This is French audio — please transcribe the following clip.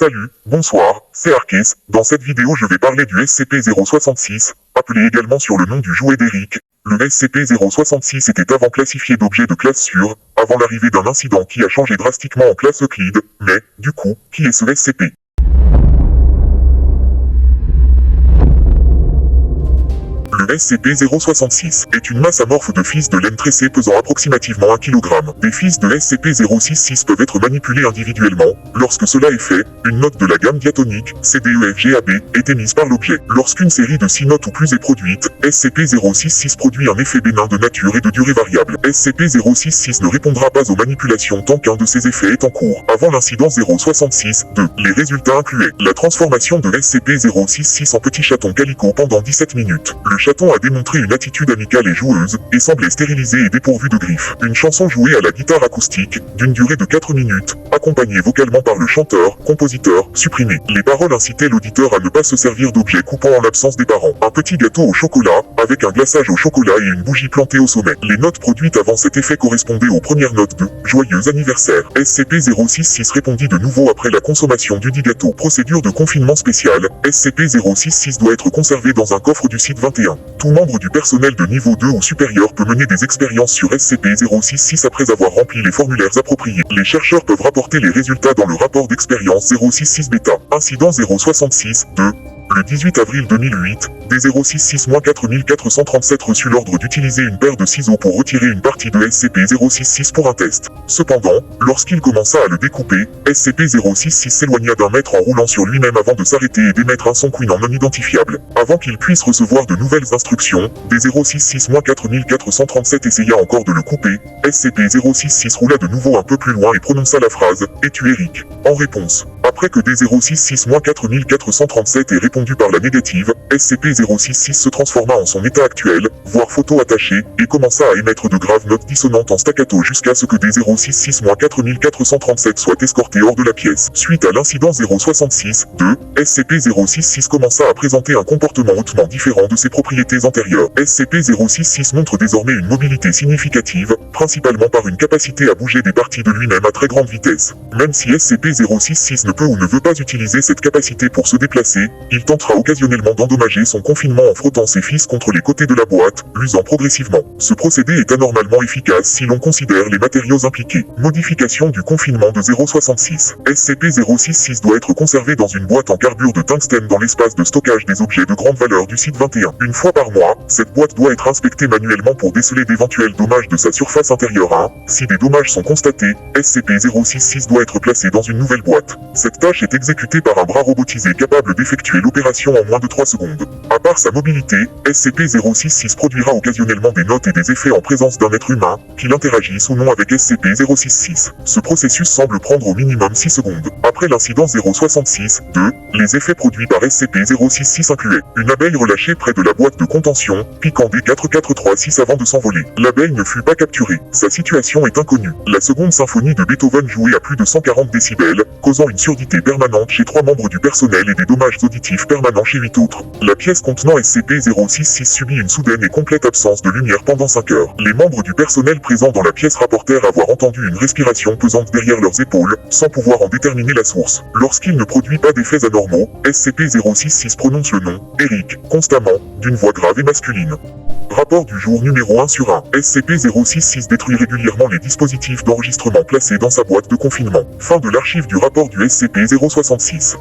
Salut, bonsoir, c'est Arkes. Dans cette vidéo je vais parler du SCP-066, appelé également sur le nom du jouet d'Eric. Le SCP-066 était avant classifié d'objet de classe sûre, avant l'arrivée d'un incident qui a changé drastiquement en classe Euclide, mais, du coup, qui est ce SCP? Le SCP-066 est une masse amorphe de fils de laine tressée pesant approximativement 1 kg. Des fils de SCP-066 peuvent être manipulés individuellement. Lorsque cela est fait, une note de la gamme diatonique, CDEFGAB, est émise par l'objet. Lorsqu'une série de 6 notes ou plus est produite, SCP-066 produit un effet bénin de nature et de durée variable. SCP-066 ne répondra pas aux manipulations tant qu'un de ces effets est en cours. Avant l'incident 066-2, les résultats incluaient la transformation de SCP-066 en petit chaton calico pendant 17 minutes. Le chaton a démontré une attitude amicale et joueuse, et semblait stérilisé et dépourvu de griffes. Une chanson jouée à la guitare acoustique, d'une durée de 4 minutes, accompagnée vocalement par le chanteur, compositeur, supprimée. Les paroles incitaient l'auditeur à ne pas se servir d'objets coupants en l'absence des parents. Un petit gâteau au chocolat, avec un glaçage au chocolat et une bougie plantée au sommet. Les notes produites avant cet effet correspondaient aux premières notes de « Joyeux anniversaire ». SCP-066 répondit de nouveau après la consommation du dit gâteau. Procédure de confinement spécial, SCP-066 doit être conservé dans un coffre du site 21. Tout membre du personnel de niveau 2 ou supérieur peut mener des expériences sur SCP-066 après avoir rempli les formulaires appropriés. Les chercheurs peuvent rapporter les résultats dans le rapport d'expérience 066 bêta. Incident 066-2. Le 18 avril 2008, D066-4437 reçut l'ordre d'utiliser une paire de ciseaux pour retirer une partie de SCP-066 pour un test. Cependant, lorsqu'il commença à le découper, SCP-066 s'éloigna d'un mètre en roulant sur lui-même avant de s'arrêter et d'émettre un son couinant non identifiable. Avant qu'il puisse recevoir de nouvelles instructions, D066-4437 essaya encore de le couper. SCP-066 roula de nouveau un peu plus loin et prononça la phrase « Es-tu Eric ?» En réponse. Après que D066-4437 ait répondu par la négative, SCP-066 se transforma en son état actuel, voire photo attachée, et commença à émettre de graves notes dissonantes en staccato jusqu'à ce que D066-4437 soit escorté hors de la pièce. Suite à l'incident 066-2, SCP-066 commença à présenter un comportement hautement différent de ses propriétés antérieures. SCP-066 montre désormais une mobilité significative, principalement par une capacité à bouger des parties de lui-même à très grande vitesse. Même si SCP-066 ne peut ou ne veut pas utiliser cette capacité pour se déplacer, il tentera occasionnellement d'endommager son confinement en frottant ses fils contre les côtés de la boîte, l'usant progressivement. Ce procédé est anormalement efficace si l'on considère les matériaux impliqués. Modification du confinement de 066. SCP-066 doit être conservé dans une boîte en carbure de tungstène dans l'espace de stockage des objets de grande valeur du site 21. Une fois par mois, cette boîte doit être inspectée manuellement pour déceler d'éventuels dommages de sa surface intérieure à 1. Si des dommages sont constatés, SCP-066 doit être placé dans une nouvelle boîte. Cette tâche est exécutée par un bras robotisé capable d'effectuer l'opération en moins de 3 secondes. À part sa mobilité, SCP-066 produira occasionnellement des notes et des effets en présence d'un être humain, qu'il interagisse ou non avec SCP-066. Ce processus semble prendre au minimum 6 secondes. Après l'incident 066-2, les effets produits par SCP-066 incluaient une abeille relâchée près de la boîte de contention, piquant D4436 avant de s'envoler. L'abeille ne fut pas capturée. Sa situation est inconnue. La seconde symphonie de Beethoven jouée à plus de 140 décibels, causant une surdité permanente chez 3 membres du personnel et des dommages auditifs permanents chez 8 autres. La pièce contenant SCP-066 subit une soudaine et complète absence de lumière pendant 5 heures. Les membres du personnel présents dans la pièce rapportèrent avoir entendu une respiration pesante derrière leurs épaules, sans pouvoir en déterminer la source. Lorsqu'il ne produit pas d'effets anormaux, SCP-066 prononce le nom « Eric » constamment, d'une voix grave et masculine. Rapport du jour numéro 1 sur 1. SCP-066 détruit régulièrement les dispositifs d'enregistrement placés dans sa boîte de confinement. Fin de l'archive du rapport du SCP-066.